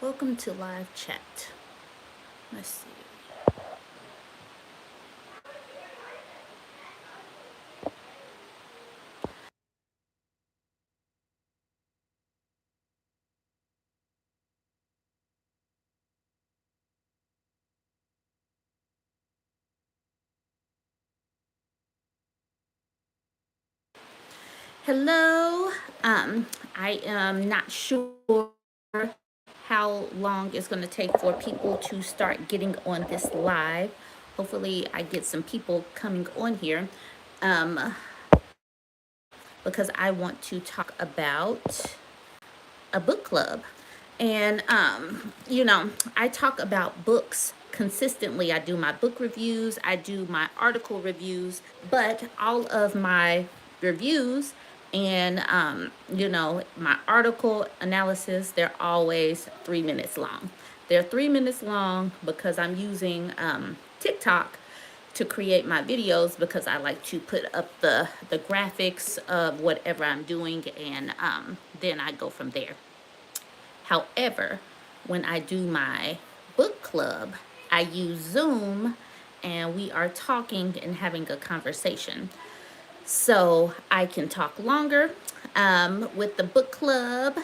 Welcome to live chat. Let's see. Hello. I am not sure how long it's going to take for people to start getting on this live. Hopefully, I get some people coming on here um, because I want to talk about a book club. And, I talk about books consistently. I do my book reviews, I do my article reviews, but all of my reviews and, my article analysis, they're always 3 minutes long. They're 3 minutes long because I'm using TikTok to create my videos because I like to put up the graphics of whatever I'm doing, and then I go from there. However, when I do my book club, I use Zoom and we are talking and having a conversation. So I can talk longer with the book club.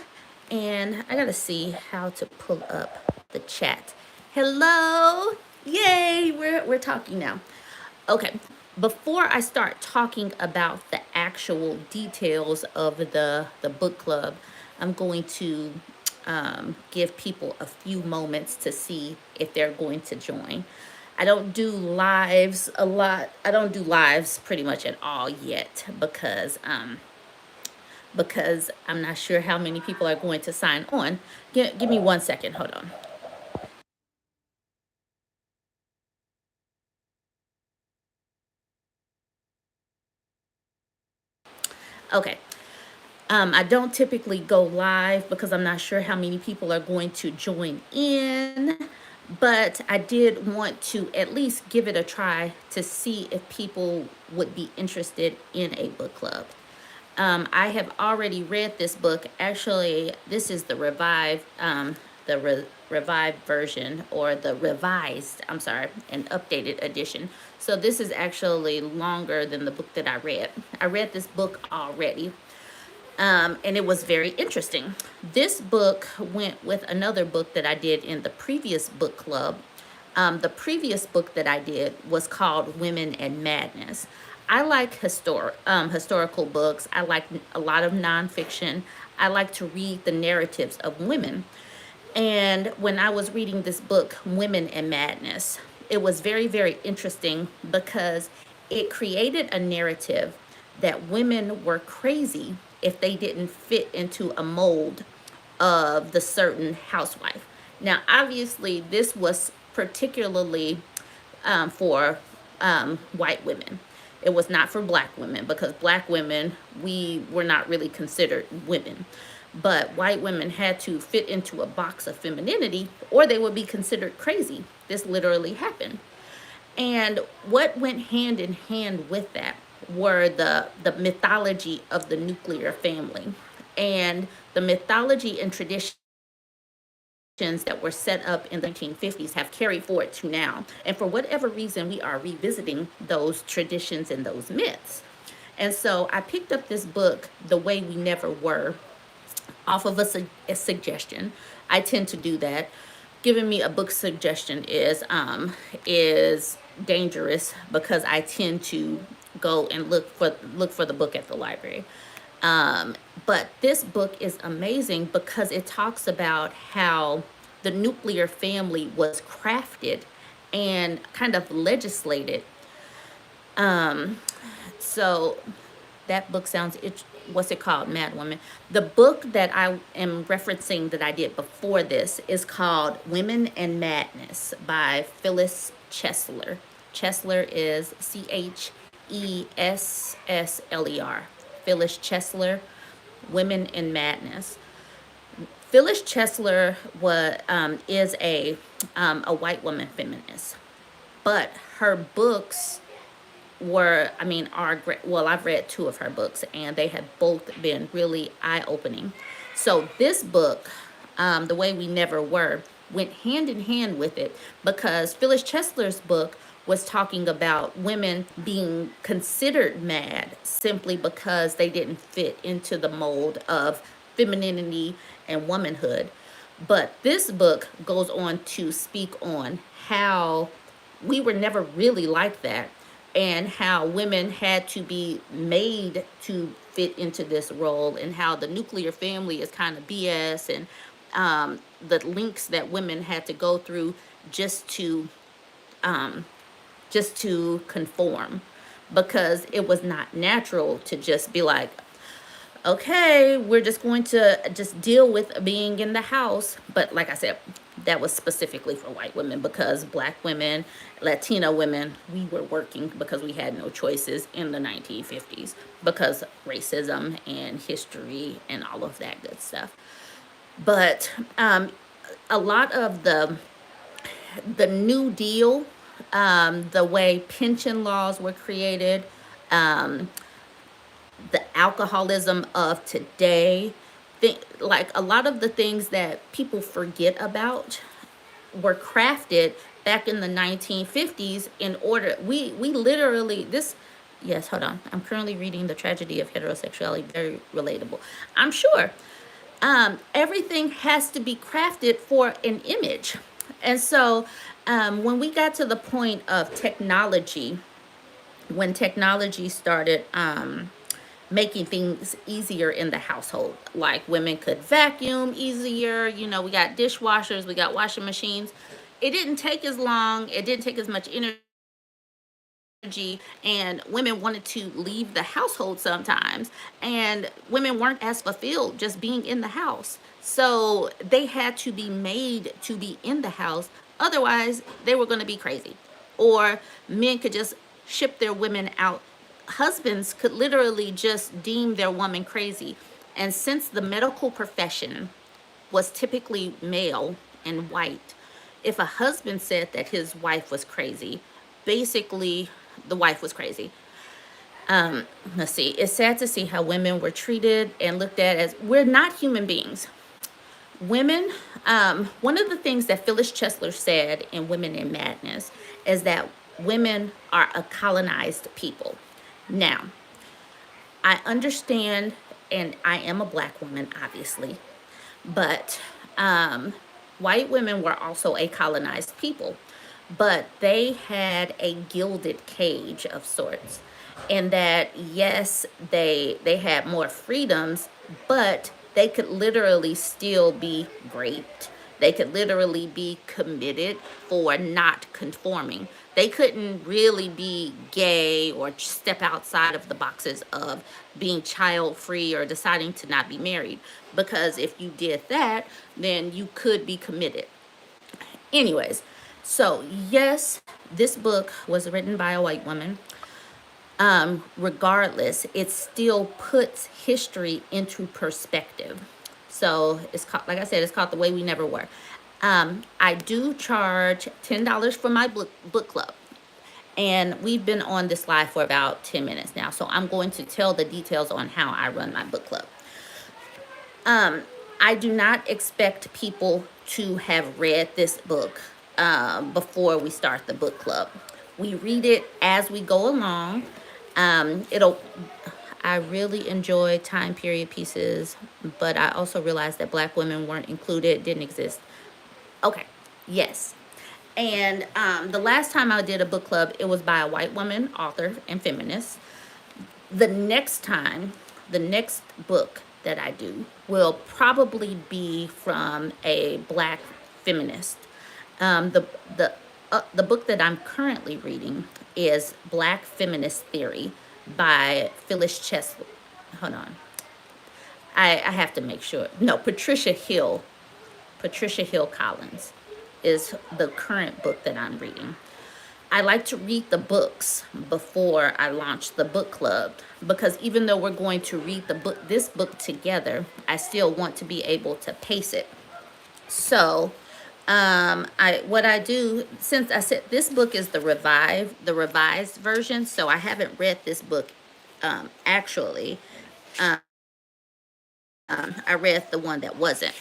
And I gotta see how to pull up the chat. Hello! Yay! We're talking now. Okay. Before I start talking about the actual details of the book club, I'm going to give people a few moments to see if they're going to join. I don't do lives a lot. I don't do lives pretty much at all yet because I'm not sure how many people are going to sign on. Give me 1 second. Hold on. Okay. I don't typically go live because I'm not sure how many people are going to join in, but I did want to at least give it a try to see if people would be interested in a book club. I have already read this book. Actually, this is the revived version, or the revised, I'm sorry, an updated edition. So this is actually longer than the book that I read. I read this book already, and it was very interesting. This book went with another book that I did in the previous book club. The previous book that I did was called Women and Madness. I like historical books. I like a lot of nonfiction. I like to read the narratives of women. And when I was reading this book, Women and Madness, it was very, very interesting because it created a narrative that women were crazy if they didn't fit into a mold of the certain housewife. Now, obviously, this was particularly for white women. It was not for black women because black women, we were not really considered women. But white women had to fit into a box of femininity or they would be considered crazy. This literally happened. And what went hand in hand with that were the mythology of the nuclear family and the mythology and tradition that were set up in the 1950s have carried forward to now. And for whatever reason, we are revisiting those traditions and those myths. And so I picked up this book, The Way We Never Were, off of a suggestion. I tend to do that. Giving me a book suggestion is dangerous because I tend to go and look for the book at the library. But this book is amazing because it talks about how the nuclear family was crafted and kind of legislated. So that book sounds, what's it called? Mad Woman. The book that I am referencing that I did before this is called Women and Madness by Phyllis Chesler. Chesler is Chessler. Phyllis Chesler, Women in Madness. Phyllis Chesler is a white woman feminist, but her books are great. Well, I've read two of her books, and they have both been really eye-opening. So this book The Way We Never Were, went hand in hand with it, because Phyllis Chesler's book was talking about women being considered mad simply because they didn't fit into the mold of femininity and womanhood. But this book goes on to speak on how we were never really like that, and how women had to be made to fit into this role, and how the nuclear family is kind of BS, and the links that women had to go through just to conform, because it was not natural to just be like, okay, we're just going to just deal with being in the house. But like I said, that was specifically for white women, because black women, Latina women, we were working because we had no choices in the 1950s, because racism and history and all of that good stuff. But a lot of the New Deal, the way pension laws were created, the alcoholism of today, like a lot of the things that people forget about were crafted back in the 1950s in order, we literally, this, yes, hold on, I'm currently reading The Tragedy of Heterosexuality, very relatable, I'm sure. Everything has to be crafted for an image. And so when we got to the point of technology, when technology started making things easier in the household, like women could vacuum easier, we got dishwashers, we got washing machines, it didn't take as long, it didn't take as much energy, and women wanted to leave the household sometimes, and women weren't as fulfilled just being in the house, so they had to be made to be in the house, otherwise they were going to be crazy, or men could just ship their women out. Husbands could literally just deem their woman crazy, and since the medical profession was typically male and white, if a husband said that his wife was crazy, basically the wife was crazy. Let's see, it's sad to see how women were treated and looked at as, we're not human beings. Women, one of the things that Phyllis Chesler said in Women in Madness is that women are a colonized people. Now, I understand, and I am a black woman, obviously, but white women were also a colonized people, but they had a gilded cage of sorts, in that yes, they had more freedoms, but they could literally still be raped. They could literally be committed for not conforming. They couldn't really be gay or step outside of the boxes of being child free or deciding to not be married, because if you did that, then you could be committed. Anyways, so yes, this book was written by a white woman. Regardless, it still puts history into perspective. So it's called, like I said, it's called The Way We Never Were. I do charge $10 for my book club. And we've been on this live for about 10 minutes now. So I'm going to tell the details on how I run my book club. I do not expect people to have read this book before we start the book club. We read it as we go along. I really enjoy time period pieces, but I also realized that black women weren't included, didn't exist. Okay, yes. And the last time I did a book club, it was by a white woman, author, and feminist. The next time, the next book that I do will probably be from a black feminist. The book that I'm currently reading is Black Feminist Theory by Phyllis Chesler. Hold on. I have to make sure. No, Patricia Hill Collins is the current book that I'm reading. I like to read the books before I launch the book club, because even though we're going to read this book together, I still want to be able to pace it. So what I do, since I said this book is the revised version, so I haven't read this book actually. I read the one that wasn't.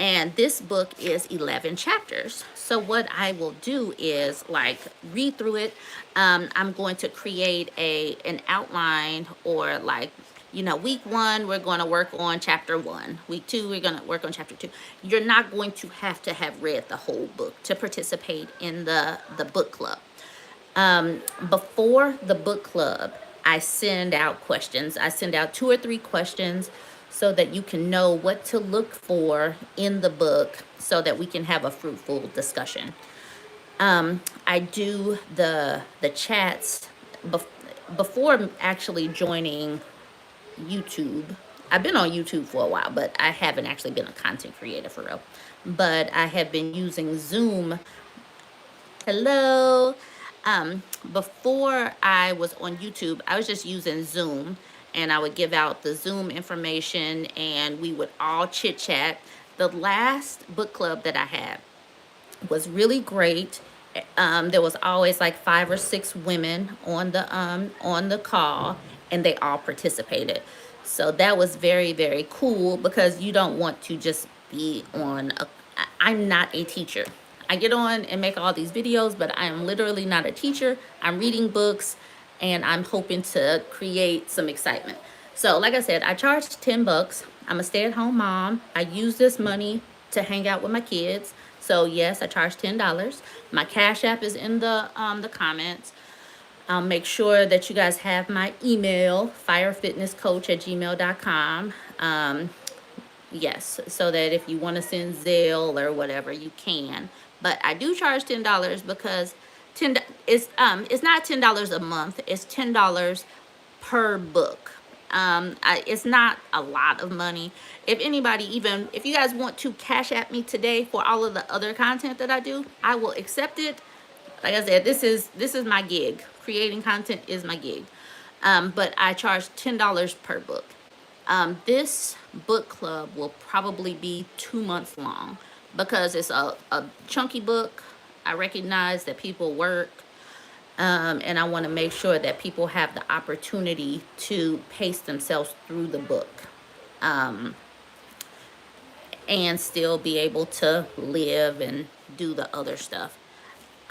And this book is 11 chapters. So what I will do is like read through it. I'm going to create an outline, or like, you know, week 1, we're going to work on chapter 1. Week 2, we're going to work on chapter 2. You're not going to have read the whole book to participate in the book club. Before the book club, I send out questions. I send out 2 or 3 questions so that you can know what to look for in the book so that we can have a fruitful discussion. I do the chats before actually joining YouTube. I've been on YouTube for a while, but I haven't actually been a content creator for real. But I have been using Zoom. Hello. Before I was on YouTube, I was just using Zoom, and I would give out the Zoom information and we would all chit chat. The last book club that I had was really great. There was always like 5 or 6 women on the call, and they all participated. So that was very, very cool, because you don't want to just be on I'm not a teacher. I get on and make all these videos, but I am literally not a teacher. I'm reading books, and I'm hoping to create some excitement. So like I said, I charged $10. I'm a stay-at-home mom. I use this money to hang out with my kids. So yes, I charge $10. My Cash App is in the comments. I'll make sure that you guys have my email, firefitnesscoach@gmail.com. Yes, so that if you want to send Zelle or whatever, you can. But I do charge $10 because it's not $10 a month. It's $10 per book. It's not a lot of money. If anybody, even if you guys want to Cash App me today for all of the other content that I do, I will accept it. Like I said, this is my gig. Creating content is my gig. But I charge $10 per book. This book club will probably be 2 months long, because it's a chunky book. I recognize that people work, and I want to make sure that people have the opportunity to pace themselves through the book, and still be able to live and do the other stuff.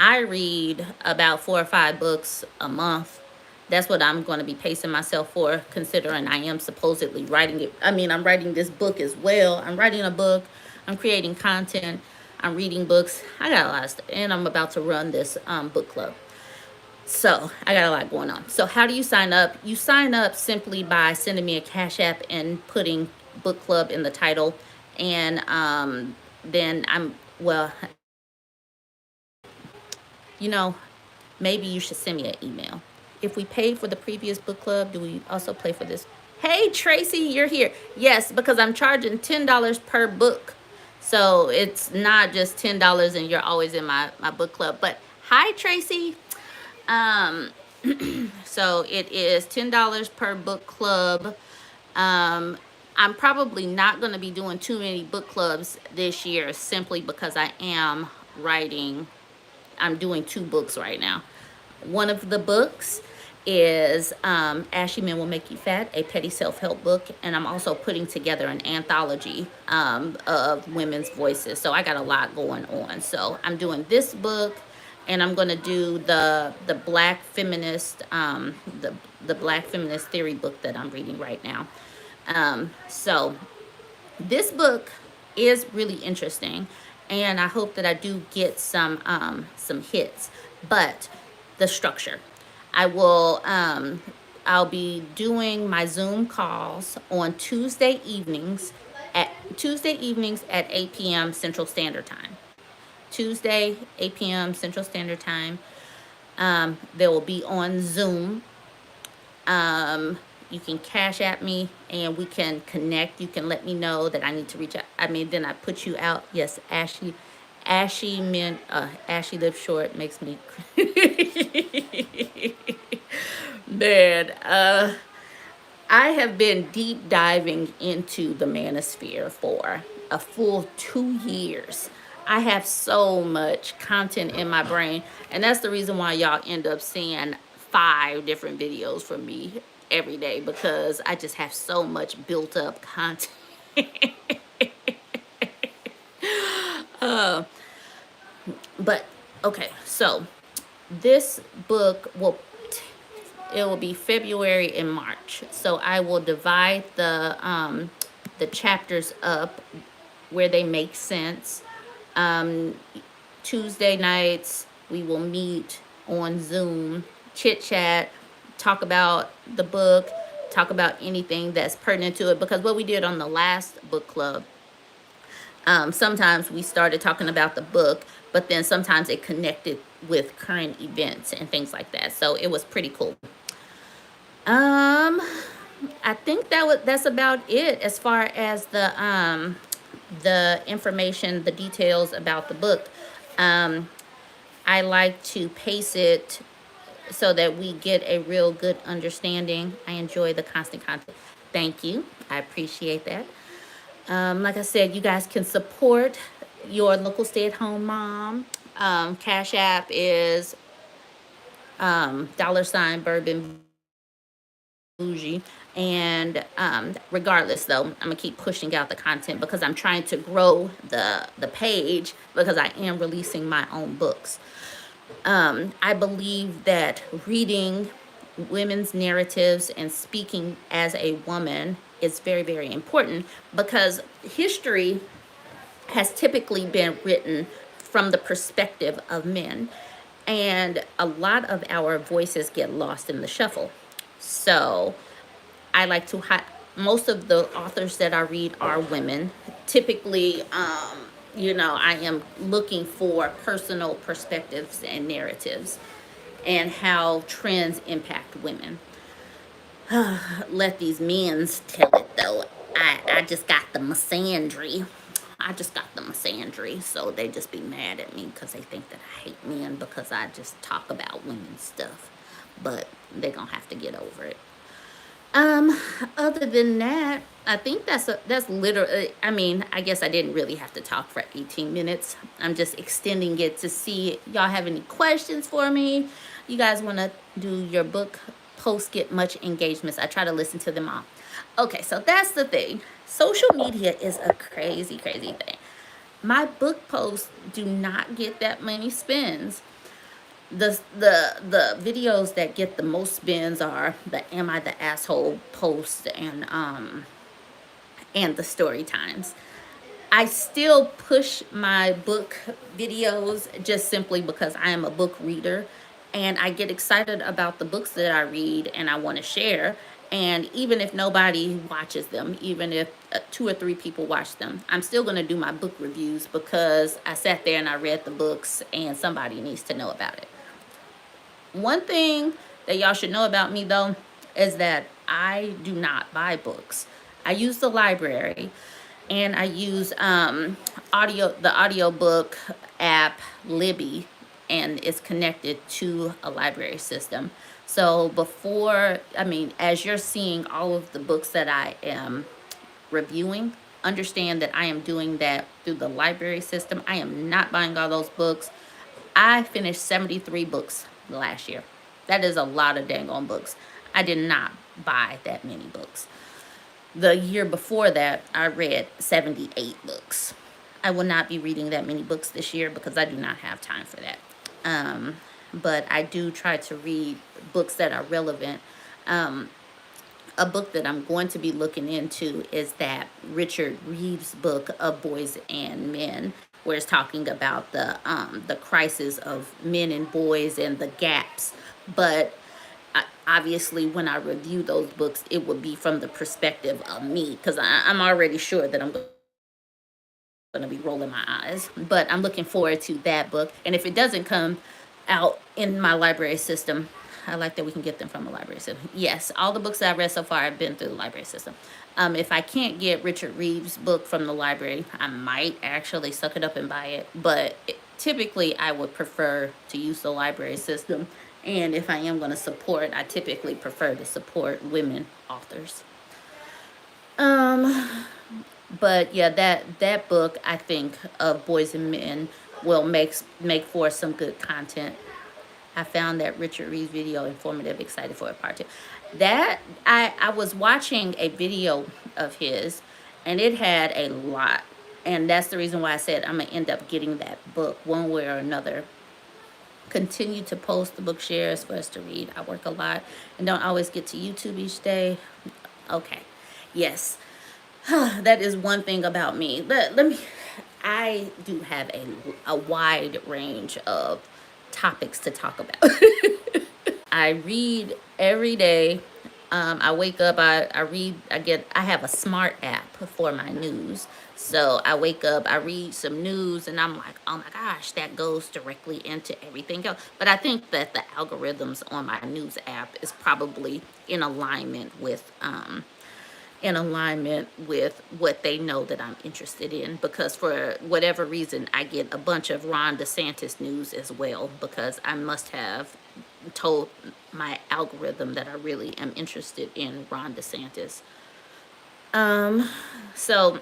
I read about 4 or 5 books a month. That's what I'm going to be pacing myself for, considering I am supposedly writing it. I mean, I'm writing this book as well. I'm writing a book. I'm creating content. I'm reading books. I got a lot of stuff. And I'm about to run this book club. So I got a lot going on. So how do you sign up? You sign up simply by sending me a Cash App and putting book club in the title. And then maybe you should send me an email. If we paid for the previous book club, do we also pay for this? Hey, Tracy, you're here. Yes, because I'm charging $10 per book. So it's not just $10 and you're always in my book club. But hi, Tracy. So it is $10 per book club. I'm probably not going to be doing too many book clubs this year, simply because I am writing. I'm doing 2 books right now. One of the books is Ashy Men Will Make You Fat, a petty self-help book. And I'm also putting together an anthology of women's voices. So I got a lot going on. So I'm doing this book, and I'm going to do the Black Feminist, the Black Feminist Theory book that I'm reading right now. So this book is really interesting, and I hope that I do get some hits. But the structure, I'll be doing my Zoom calls on Tuesday evenings at 8 p.m. Central Standard Time. Tuesday, 8 p.m. Central Standard Time. They will be on Zoom. You can Cash App me, and we can connect. You can let me know that I need to reach out. Then I put you out. Yes, Ashy Live Short makes me man. I have been deep diving into the manosphere for a full 2 years. I have so much content in my brain, and that's the reason why y'all end up seeing 5 different videos from me every day, because I just have so much built up content. But okay, so this book it will be February and March. So I will divide the chapters up where they make sense. Um, Tuesday nights we will meet on Zoom, chit chat, talk about the book, talk about anything that's pertinent to it. Because what we did on the last book club, sometimes we started talking about the book, but then sometimes it connected with current events and things like that. So it was pretty cool. Um, I think that's about it as far as the information, the details about the book. Um, I like to pace it so that we get a real good understanding. I enjoy the constant content. Thank you. I appreciate that. Like I said, you guys can support your local stay-at-home mom. Cash App is $ Bourbon Bougie. And regardless, though, I'm gonna keep pushing out the content because I'm trying to grow the page because I am releasing my own books. I believe that reading women's narratives and speaking as a woman is very, very important because history has typically been written from the perspective of men. And a lot of our voices get lost in the shuffle. So I like to most of the authors that I read are women. Typically, I am looking for personal perspectives and narratives and how trends impact women. Let these men's tell it though. I just got the misandry. I just got the misandry, so they just be mad at me because they think that I hate men because I just talk about women's stuff. But they're gonna have to get over it. Other than that, I think that's literally, I mean, I guess I didn't really have to talk for 18 minutes. I'm just extending it to see y'all have any questions for me. You guys want to do your book posts get much engagements. I try to listen to them all. Okay, so that's the thing. Social media is a crazy, crazy thing. My book posts do not get that many spins. The videos that get the most spins are the "Am I the Asshole" posts and the story times. I still push my book videos just simply because I am a book reader and I get excited about the books that I read and I want to share. And even if nobody watches them, even if 2 or 3 people watch them, I'm still going to do my book reviews because I sat there and I read the books and somebody needs to know about it. One thing that y'all should know about me, though, is that I do not buy books. I use the library, and I use the audiobook app Libby, and it's connected to a library system. So as you're seeing all of the books that I am reviewing, understand that I am doing that through the library system. I am not buying all those books. I finished 73 books last year. That is a lot of dang on books. I did not buy that many books. The year before that, I read 78 books. I will not be reading that many books this year because I do not have time for that. But I do try to read books that are relevant. A book that I'm going to be looking into is that Richard Reeves book of Boys and Men, where it's talking about the crisis of men and boys and the gaps. But obviously, when I review those books, it would be from the perspective of me because I'm already sure that I'm going to be rolling my eyes. But I'm looking forward to that book. And if it doesn't come out in my library system, I like that we can get them from the library system. Yes, all the books that I've read so far have been through the library system. If I can't get Richard Reeves' book from the library, I might actually suck it up and buy it. But typically, I would prefer to use the library system. And if I am going to support, I typically prefer to support women authors. But yeah, that book, I think, of Boys and Men will make for some good content. I found that Richard Reeves video informative, excited for a part 2. That I was watching a video of his, and it had a lot And that's the reason why I said I'm going to end up getting that book one way or another. Continue to post the book shares for us to read. I work a lot and don't always get to YouTube each day. Okay. Yes. That is one thing about me. I do have a wide range of topics to talk about. I read every day. I wake up, I read, I have a smart app for my news. So I wake up, I read some news, and I'm like, oh my gosh, that goes directly into everything else. But I think that the algorithms on my news app is probably in alignment with what they know that I'm interested in, because for whatever reason I get a bunch of Ron DeSantis news as well, because I must have told my algorithm that I really am interested in Ron DeSantis. So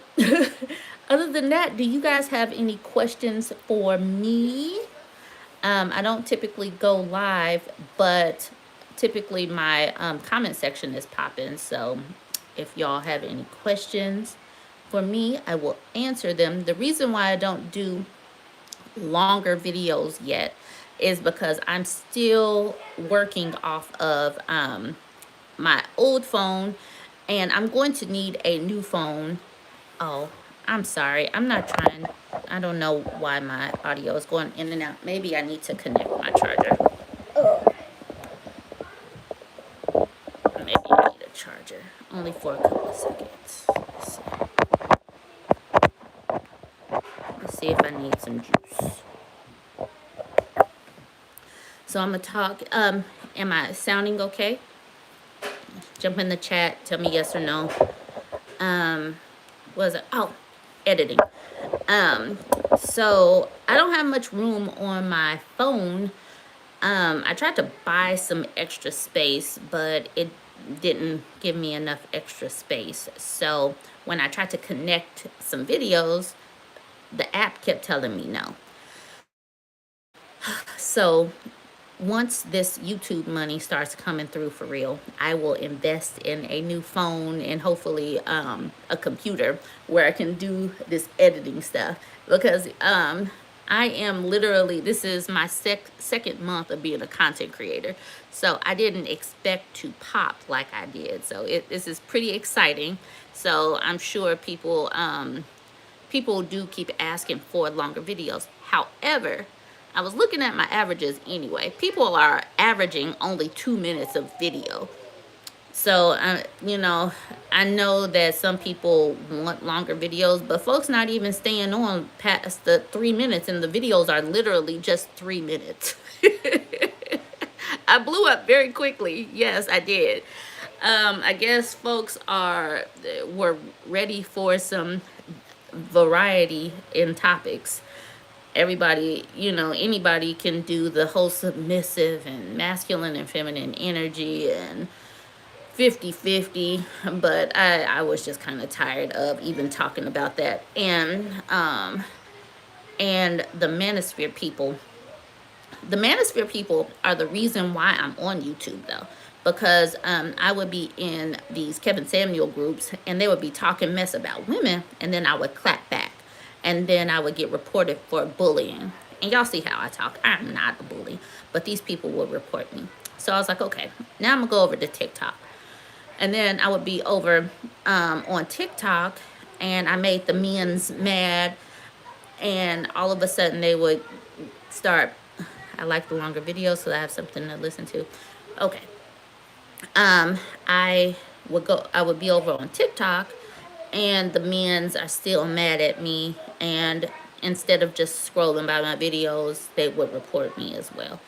other than that, do you guys have any questions for me? I don't typically go live, but typically my comment section is popping. So if y'all have any questions for me, I will answer them. The reason why I don't do longer videos yet is because I'm still working off of my old phone, and I'm going to need a new phone. Oh, I'm sorry. I'm not trying. I don't know why my audio is going in and out. Maybe I need to connect my charger. Maybe I need a charger. Only for a couple of seconds. Let's see if I need some juice. So I'm going to talk. Am I sounding okay? Jump in the chat. Tell me yes or no. What was it? Oh, editing. So I don't have much room on my phone. I tried to buy some extra space, but it didn't give me enough extra space. So when I tried to connect some videos, the app kept telling me no. So once this YouTube money starts coming through for real, I will invest in a new phone and hopefully a computer where I can do this editing stuff, because I am literally, this is my second month of being a content creator. So I didn't expect to pop like I did. So this is pretty exciting. So I'm sure people do keep asking for longer videos. However, I was looking at my averages anyway. People are averaging only 2 minutes of video. So, I know that some people want longer videos, but folks not even staying on past the 3 minutes, and the videos are literally just 3 minutes. I blew up very quickly. Yes, I did. I guess folks were ready for some variety in topics. Everybody, anybody can do the whole submissive and masculine and feminine energy and 50-50, but I was just kind of tired of even talking about that. And the manosphere people are the reason why I'm on YouTube, though, because I would be in these Kevin Samuel groups, and they would be talking mess about women, and then I would clap back, and then I would get reported for bullying. And y'all see how I talk. I'm not a bully, but these people would report me. So I was like, okay, now I'm gonna go over to TikTok. And then I would be over on TikTok, and I made the men's mad, and all of a sudden they would start. I like the longer videos, so I have something to listen to. Okay. I would be over on TikTok, and the men's are still mad at me, and instead of just scrolling by my videos, they would report me as well.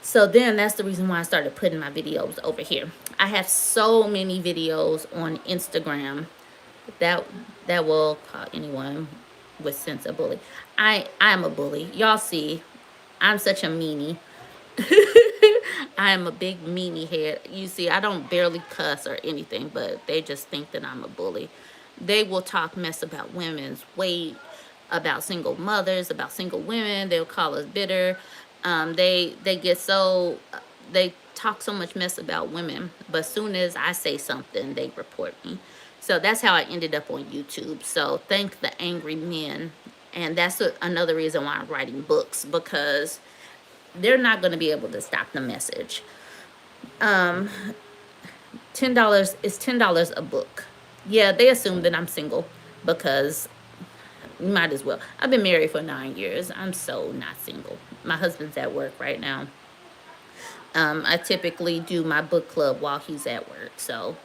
So then that's the reason why I started putting my videos over here. I have so many videos on Instagram that will call anyone with sense a bully. I am a bully. Y'all see, I'm such a meanie. I am a big meanie head. You see, I don't barely cuss or anything, but they just think that I'm a bully. They will talk mess about women's weight, about single mothers, about single women. They'll call us bitter. They talk so much mess about women, but as soon as I say something, they report me. So that's how I ended up on YouTube. So thank the angry men. And that's another reason why I'm writing books, because they're not going to be able to stop the message. $10 is $10 a book. Yeah, they assume that I'm single because might as well. I've been married for 9 years. I'm so not single. My husband's at work right now. I typically do my book club while he's at work. So,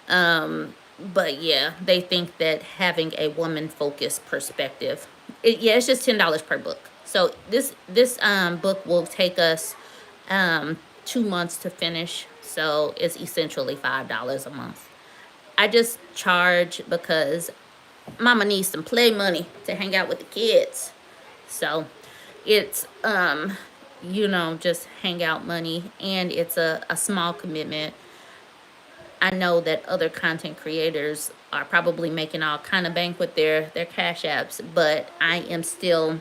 but yeah, they think that having a woman focused perspective, yeah, it's just $10 per book. So this book will take us 2 months to finish. So it's essentially $5 a month. I just charge because mama needs some play money to hang out with the kids. So it's just hangout money, and it's a small commitment. I know that other content creators are probably making all kind of bank with their cash apps, but I'm still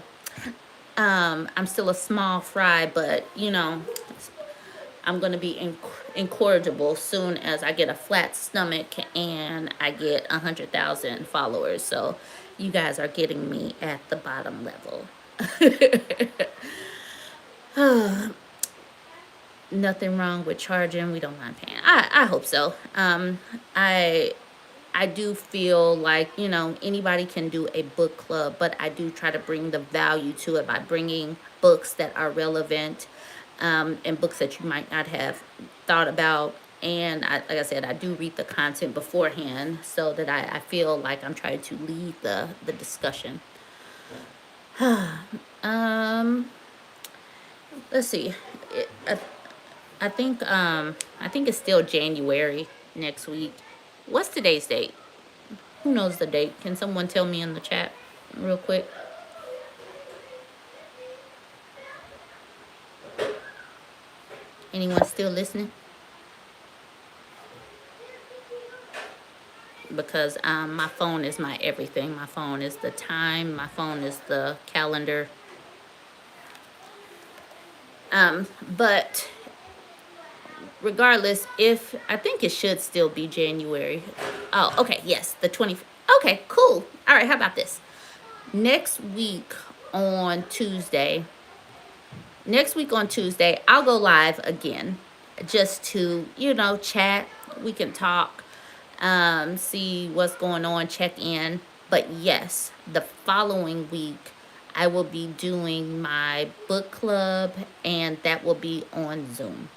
a small fry, but I'm going to be incorrigible soon as I get a flat stomach and I get 100,000 followers. So you guys are getting me at the bottom level. Nothing wrong with charging. We don't mind paying. I hope so. I do feel like, anybody can do a book club, but I do try to bring the value to it by bringing books that are relevant, and books that you might not have thought about. And like I said, I do read the content beforehand so that I feel like I'm trying to lead the discussion. Let's see. I think it's still January next week. What's today's date? Who knows the date? Can someone tell me in the chat real quick? Anyone still listening? Because my phone is my everything. My phone is the time. My phone is the calendar. But regardless, I think it should still be January. Oh, okay, yes, the 20th. Okay, cool. All right, how about this? Next week on Tuesday, I'll go live again just to, chat. We can talk, see what's going on, check in. But yes, the following week, I will be doing my book club, and that will be on Zoom.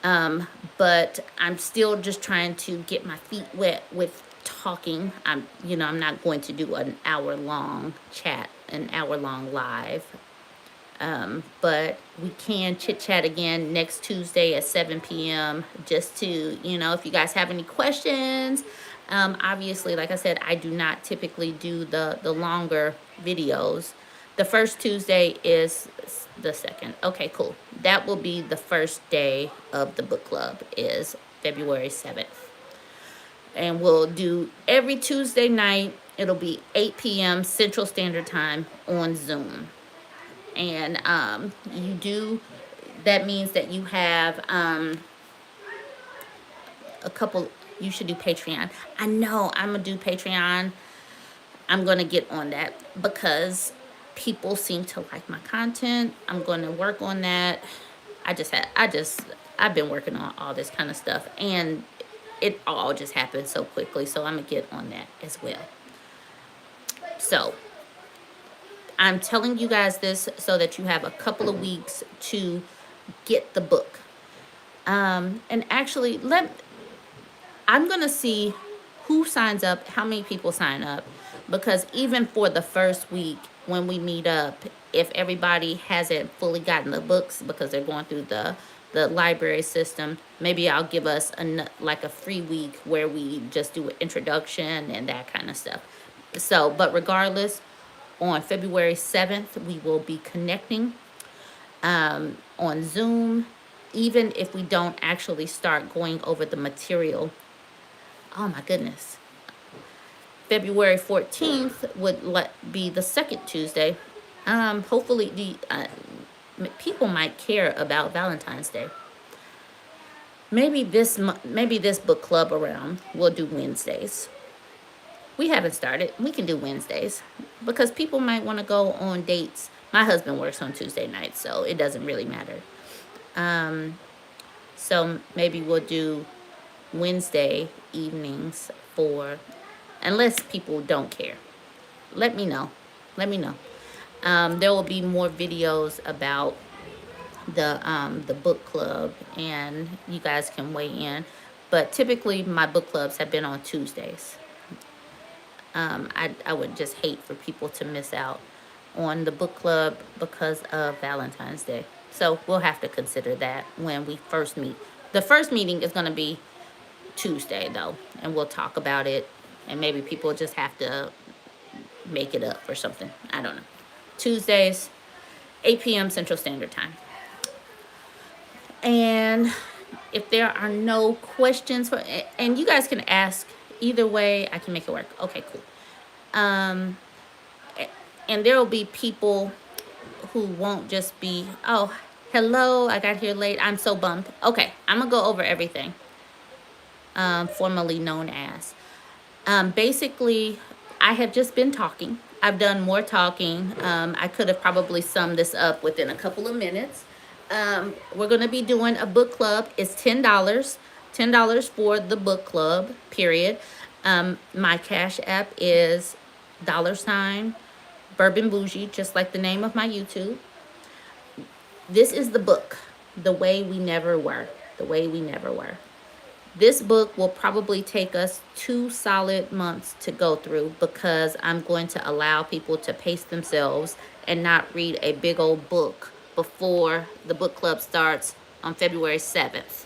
But I'm still just trying to get my feet wet with talking. I'm not going to do an hour-long chat, an hour-long live. But we can chit-chat again next Tuesday at 7 p.m. just to, if you guys have any questions. Obviously, like I said, I do not typically do the longer videos. The first Tuesday is the second. Okay, cool. That will be the first day of the book club, is February 7th. And we'll do every Tuesday night. It'll be 8 p.m. Central Standard Time on Zoom. And that means that you have you should do Patreon. I know I'm going to do Patreon. I'm going to get on that because people seem to like my content. I'm going to work on that. I've been working on all this kind of stuff, and it all just happened so quickly. So I'm going to get on that as well. So I'm telling you guys this so that you have a couple of weeks to get the book. And actually, I'm going to see who signs up, how many people sign up, because even for the first week when we meet up, if everybody hasn't fully gotten the books because they're going through the library system, maybe I'll give us a free week where we just do an introduction and that kind of stuff. So, but regardless, on February 7th, we will be connecting on Zoom, even if we don't actually start going over the material. Oh my goodness. February 14th would be the second Tuesday. Hopefully people might care about Valentine's Day. maybe this book club around we'll do Wednesdays. We haven't started. We can do Wednesdays because people might want to go on dates. My husband works on Tuesday nights, so it doesn't really matter. So maybe we'll do Wednesday evenings for, unless people don't care. Let me know. Let me know. There will be more videos about the book club, and you guys can weigh in. But typically, my book clubs have been on Tuesdays. I would just hate for people to miss out on the book club because of Valentine's Day. So we'll have to consider that when we first meet. The first meeting is going to be Tuesday, though, and we'll talk about it. And maybe people just have to make it up or something. I don't know. Tuesdays, 8 p.m. Central Standard Time. And if there are no questions, and you guys can ask either way, I can make it work. Okay, cool. And there will be people who won't just be, oh, hello, I got here late, I'm so bummed. Okay, I'm gonna go over everything, formerly known as. Basically, I have just been talking. I've done more talking. I could have probably summed this up within a couple of minutes. We're going to be doing a book club. It's $10. $10 for the book club, period. My Cash App is $BurbNBougie, just like the name of my YouTube. This is the book, The Way We Never Were. The Way We Never Were. This book will probably take us 2 solid months to go through because I'm going to allow people to pace themselves and not read a big old book before the book club starts on February 7th.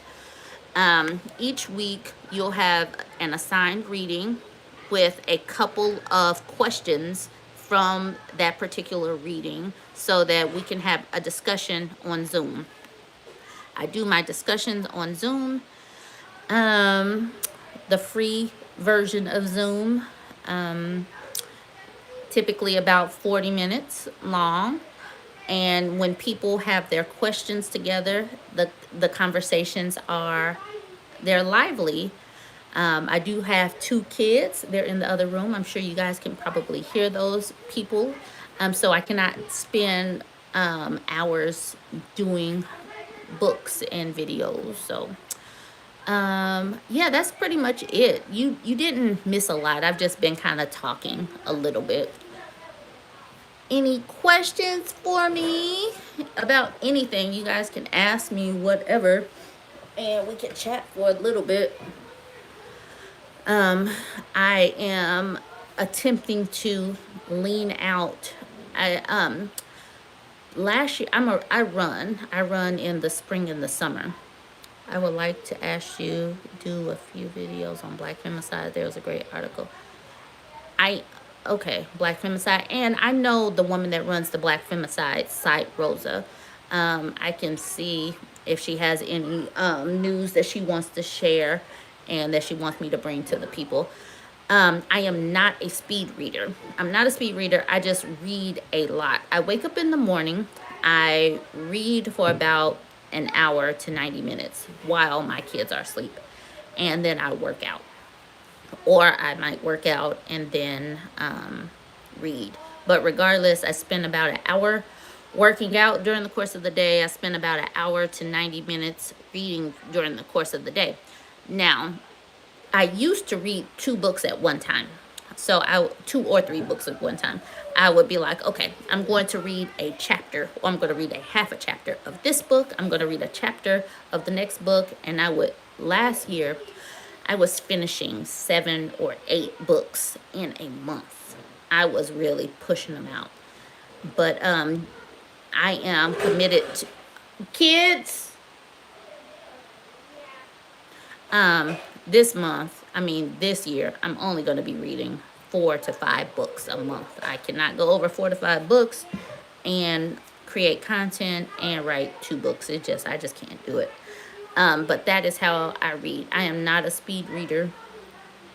Each week you'll have an assigned reading with a couple of questions from that particular reading so that we can have a discussion on Zoom. I do my discussions on Zoom. The free version of Zoom, typically about 40 minutes long. And when people have their questions together, the conversations they're lively. I do have 2 kids. They're in the other room. I'm sure you guys can probably hear those people. So I cannot spend hours doing books and videos. So yeah, that's pretty much it. You didn't miss a lot. I've just been kind of talking a little bit. Any questions for me about anything? You guys can ask me whatever, and we can chat for a little bit. I am attempting to lean out. Last year I run in the spring and the summer. I would like to ask you do a few videos on Black Femicide. There was a great article. Black Femicide. And I know the woman that runs the Black Femicide site, Rosa. I can see if she has any news that she wants to share and that she wants me to bring to the people. I am not a speed reader. I just read a lot. I wake up in the morning. I read for about an hour to 90 minutes while my kids are asleep. And then I work out. Or I might work out and then read. But regardless, I spend about an hour working out during the course of the day. I spend about an hour to 90 minutes reading during the course of the day. Now, I used to read 2 books at one time. So 2 or 3 books at one time. I would be like, okay, I'm going to read a chapter, or I'm going to read a half a chapter of this book. I'm going to read a chapter of the next book. And last year, I was finishing 7 or 8 books in a month. I was really pushing them out. But I am committed to kids. This year, I'm only going to be reading 4 to 5 books a month. I cannot go over 4 to 5 books and create content and write 2 books. I just can't do it. But that is how I read. I am not a speed reader.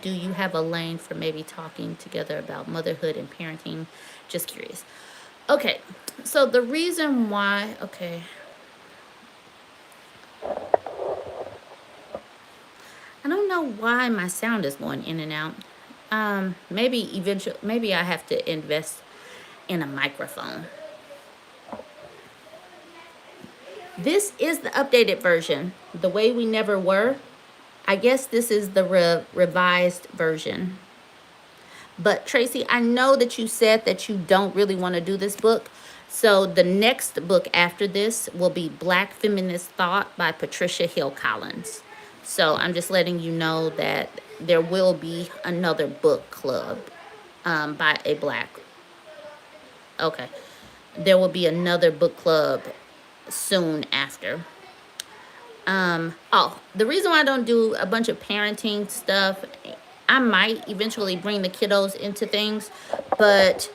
Do you have a lane for maybe talking together about motherhood and parenting? Just curious. Okay, so the reason why, I don't know why my sound is going in and out. Maybe I have to invest in a microphone. This is the updated version, The Way We Never Were. I guess this is the revised version. But Tracy, I know that you said that you don't really want to do this book. So the next book after this will be Black Feminist Thought by Patricia Hill Collins. So I'm just letting you know that there will be another book club by a black. Okay. There will be another book club soon after. Oh, the reason why I don't do a bunch of parenting stuff, I might eventually bring the kiddos into things, but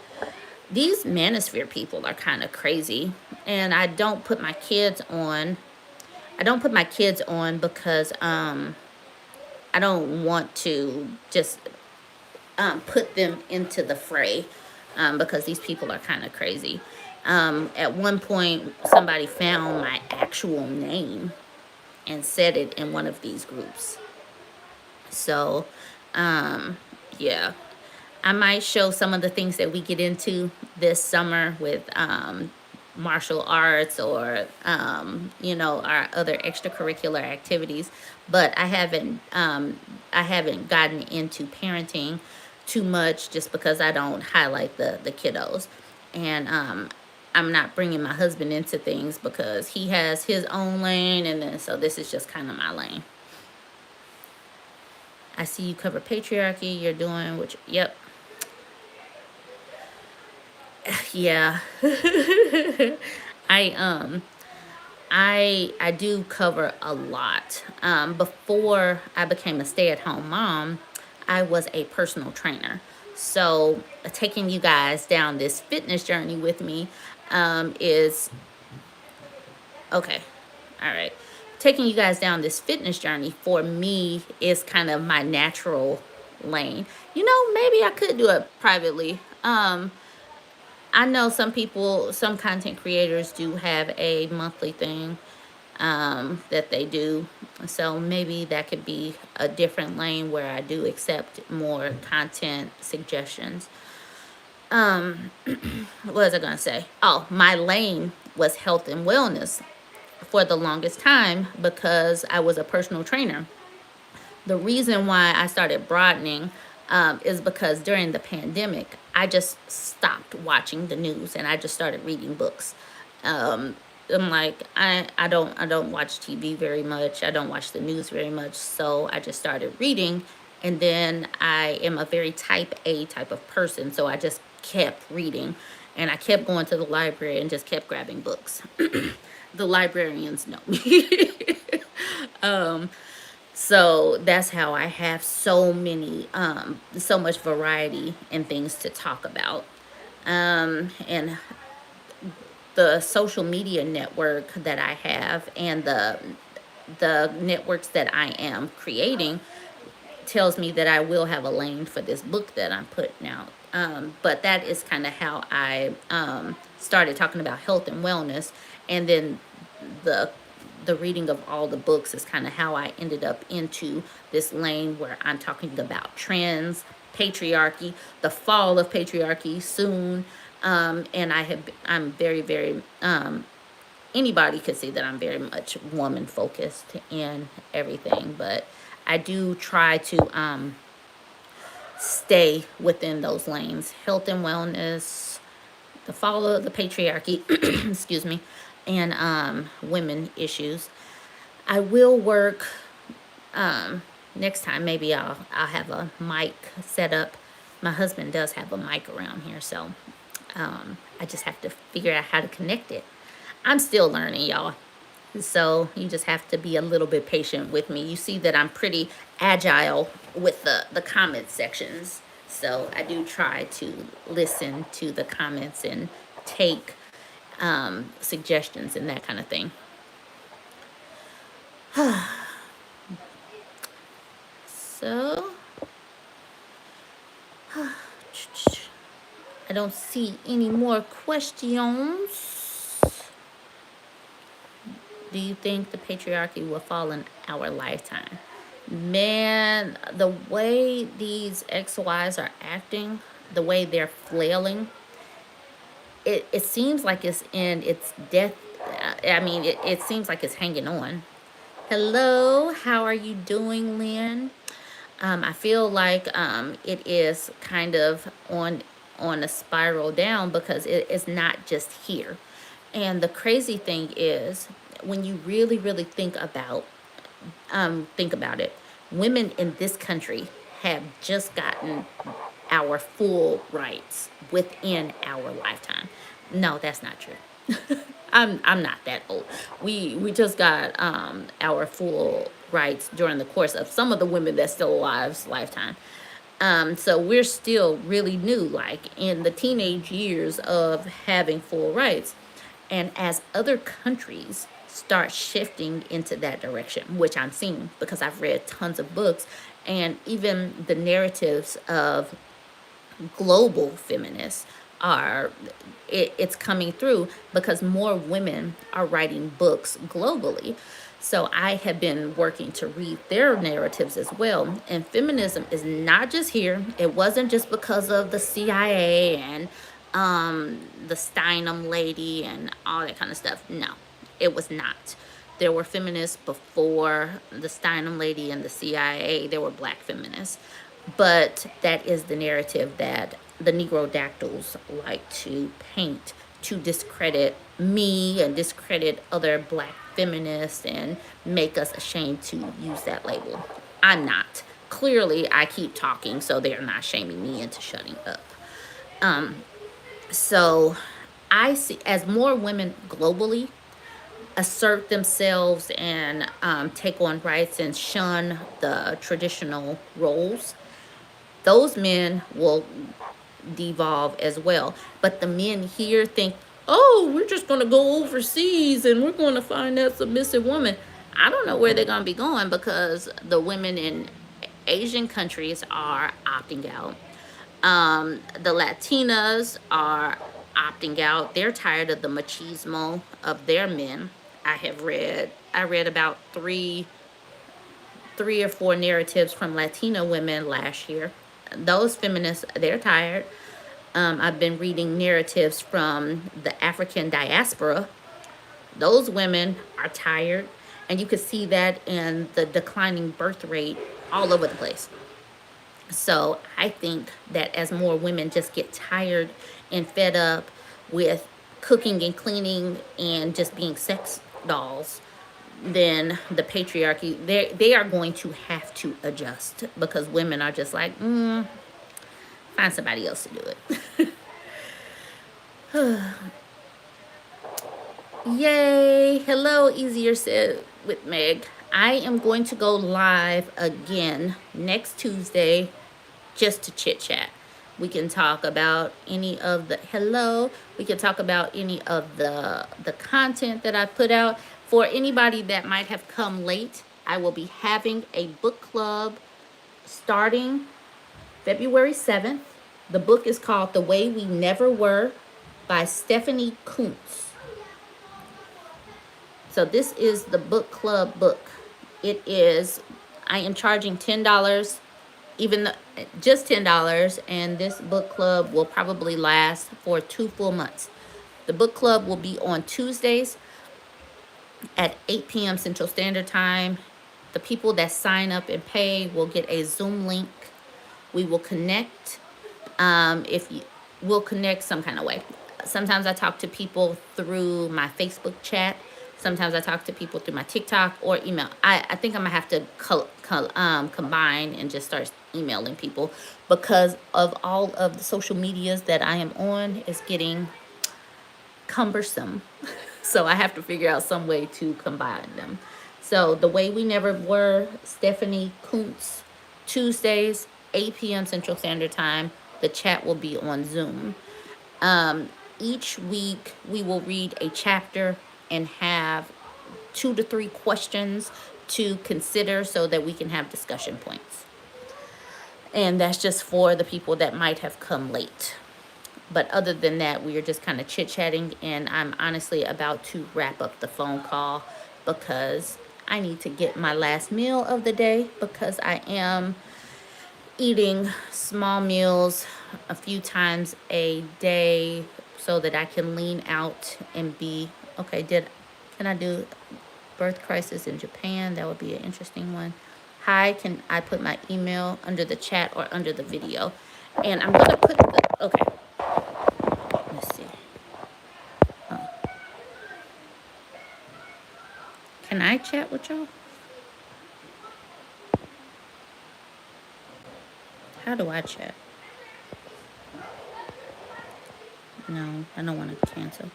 these manosphere people are kind of crazy, and I don't put my kids on. I don't put my kids on because I don't want to just put them into the fray because these people are kind of crazy. At one point, somebody found my actual name and said it in one of these groups. So, yeah, I might show some of the things that we get into this summer with martial arts or, our other extracurricular activities. But I haven't gotten into parenting too much just because I don't highlight the kiddos. And I'm not bringing my husband into things because he has his own lane, and then so this is just kind of my lane. I see you cover patriarchy. You're doing which? Yep. Yeah. I do cover a lot. Before I became a stay-at-home mom, I was a personal trainer. So taking you guys down this fitness journey with me is okay. All right. Taking you guys down this fitness journey for me is kind of my natural lane. Maybe I could do it privately. I know some people, some content creators do have a monthly thing that they do. So maybe that could be a different lane where I do accept more content suggestions. What was I going to say? Oh, my lane was health and wellness for the longest time because I was a personal trainer. The reason why I started broadening is because during the pandemic, I just stopped watching the news and I just started reading books. I'm like, I don't watch TV very much. I don't watch the news very much. So I just started reading, and then I am a very type A type of person. So I just kept reading, and I kept going to the library and just kept grabbing books. The librarians know me. So that's how I have so much variety and things to talk about. And the social media network that I have and the networks that I am creating tells me that I will have a lane for this book that I'm putting out. But that is kind of how I started talking about health and wellness, and then the reading of all the books is kind of how I ended up into this lane where I'm talking about trends, patriarchy, the fall of patriarchy soon, and I'm very, very, anybody could see that I'm very much woman focused in everything, but I do try to stay within those lanes: health and wellness, the fall of the patriarchy, excuse me, and women issues. I will work next time. Maybe I'll have a mic set up. My husband does have a mic around here, so I just have to figure out how to connect it. I'm still learning, y'all. So you just have to be a little bit patient with me. You see that I'm pretty agile with the comment sections. So I do try to listen to the comments and take suggestions and that kind of thing. So I don't see any more questions. Do you think the patriarchy will fall in our lifetime? Man, the way these ex-wives are acting, the way they're flailing, it seems like it's in its death. I mean, it seems like it's hanging on. Hello, how are you doing, Lynn? I feel like it is kind of on a spiral down because it is not just here. And the crazy thing is, when you really, really think about it, women in this country have just gotten our full rights within our lifetime. No, that's not true. I'm not that old. We just got our full rights during the course of some of the women that's still alive's lifetime. So we're still really new, like in the teenage years of having full rights. And as other countries start shifting into that direction, which I'm seeing because I've read tons of books, and even the narratives of global feminists are, it's coming through because more women are writing books globally. So I have been working to read their narratives as well. And feminism is not just here. It wasn't just because of the CIA and the Steinem lady and all that kind of stuff. No, it was not. There were feminists before the Steinem lady and the CIA. There were black feminists. But that is the narrative that the Negro dactyls like to paint to discredit me and discredit other black feminists and make us ashamed to use that label. I'm not. Clearly, I keep talking, so they're not shaming me into shutting up. So I see as more women globally assert themselves and take on rights and shun the traditional roles, those men will devolve as well. But the men here think, oh, we're just going to go overseas and we're going to find that submissive woman. I don't know where they're going to be going because the women in Asian countries are opting out. The Latinas are opting out. They're tired of the machismo of their men. I read about three or four narratives from Latina women last year. Those feminists, they're tired. I've been reading narratives from the African diaspora. Those women are tired. And you can see that in the declining birth rate all over the place. So I think that as more women just get tired and fed up with cooking and cleaning and just being sex dolls, then the patriarchy, they are going to have to adjust because women are just like, find somebody else to do it. Yay. Hello, Easier Said with Meg. I am going to go live again next Tuesday just to chit chat. We can talk about any of the we can talk about any of the content that I put out. For anybody that might have come late, I will be having a book club starting February 7th. The book is called The Way We Never Were by Stephanie Kuntz. So this is the book club book. It is, I am charging $10, just $10, and this book club will probably last for 2 full months. The book club will be on Tuesdays at 8 p.m. Central Standard Time. The people that sign up and pay will get a Zoom link. We will connect. We'll connect some kind of way. Sometimes I talk to people through my Facebook chat. Sometimes I talk to people through my TikTok or email. I think I'm going to have to combine and just start emailing people because of all of the social medias that I am on is getting cumbersome. So I have to figure out some way to combine them. So The Way We Never Were, Stephanie Kuntz, Tuesdays, 8 p.m. Central Standard Time. The chat will be on Zoom. Each week we will read a chapter and have 2 to 3 questions to consider so that we can have discussion points. And that's just for the people that might have come late. But other than that, we are just kind of chit-chatting, and I'm honestly about to wrap up the phone call because I need to get my last meal of the day because I am eating small meals a few times a day so that I can lean out and be okay. Can I do birth crisis in Japan? That would be an interesting one. Hi, can I put my email under the chat or under the video? And I'm gonna put the okay. Let's see. Oh. Can I chat with y'all? How do I chat? No, I don't want to cancel.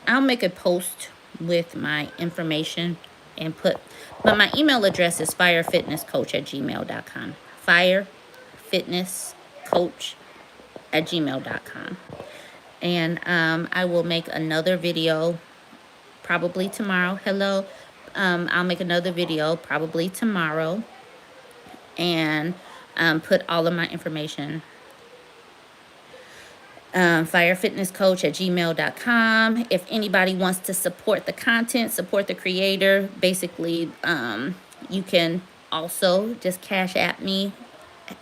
I'll make a post with my information and but my email address is firefitnesscoach@gmail.com. Firefitnesscoach@gmail.com. And I will make another video probably tomorrow. Hello. I'll make another video probably tomorrow and put all of my information. Firefitnesscoach@gmail.com. If anybody wants to support the content, support the creator, basically, you can also just cash at me,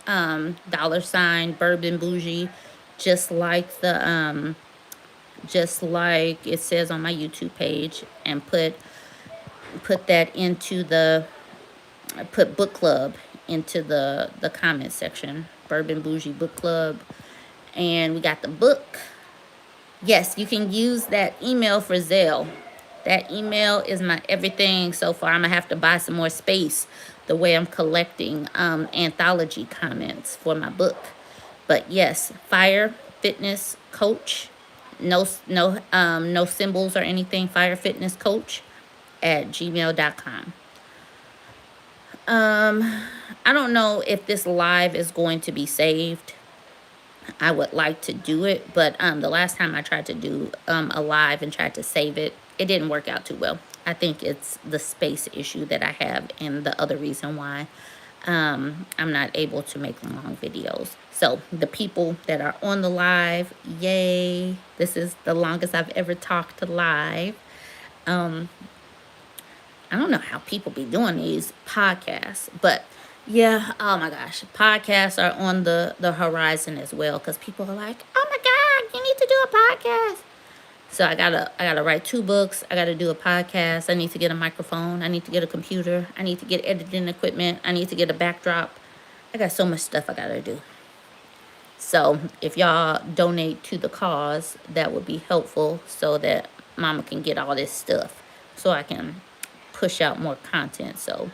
$ BurbNBougie, just like it says on my YouTube page, and put that into put book club into the comment section. BurbNBougie book club. And we got the book. Yes, you can use that email for Zelle. That email is my everything so far. I'm going to have to buy some more space the way I'm collecting anthology comments for my book. But yes, Fire Fitness Coach. No symbols or anything. Fire Fitness Coach @gmail.com. I don't know if this live is going to be saved. I would like to do it, but the last time I tried to do a live and tried to save it, it didn't work out too well. I think it's the space issue that I have and the other reason why I'm not able to make long videos. So the people that are on the live, yay. This is the longest I've ever talked live. I don't know how people be doing these podcasts, but yeah, oh my gosh, podcasts are on the horizon as well, because people are like, oh my God, you need to do a podcast. So I gotta write 2 books. I gotta do a podcast. I need to get a microphone. I need to get a computer. I need to get editing equipment. I need to get a backdrop. I got so much stuff I gotta do. So if y'all donate to the cause, that would be helpful so that mama can get all this stuff so I can push out more content. So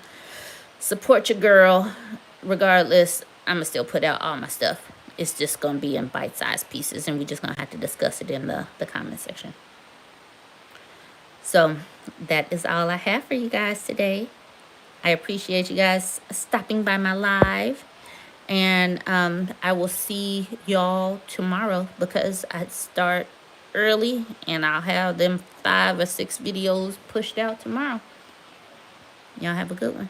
support your girl. Regardless, I'm going to still put out all my stuff. It's just going to be in bite-sized pieces, and we're just going to have to discuss it in the comment section. So that is all I have for you guys today. I appreciate you guys stopping by my live. And I will see y'all tomorrow because I start early, and I'll have them 5 or 6 videos pushed out tomorrow. Y'all have a good one.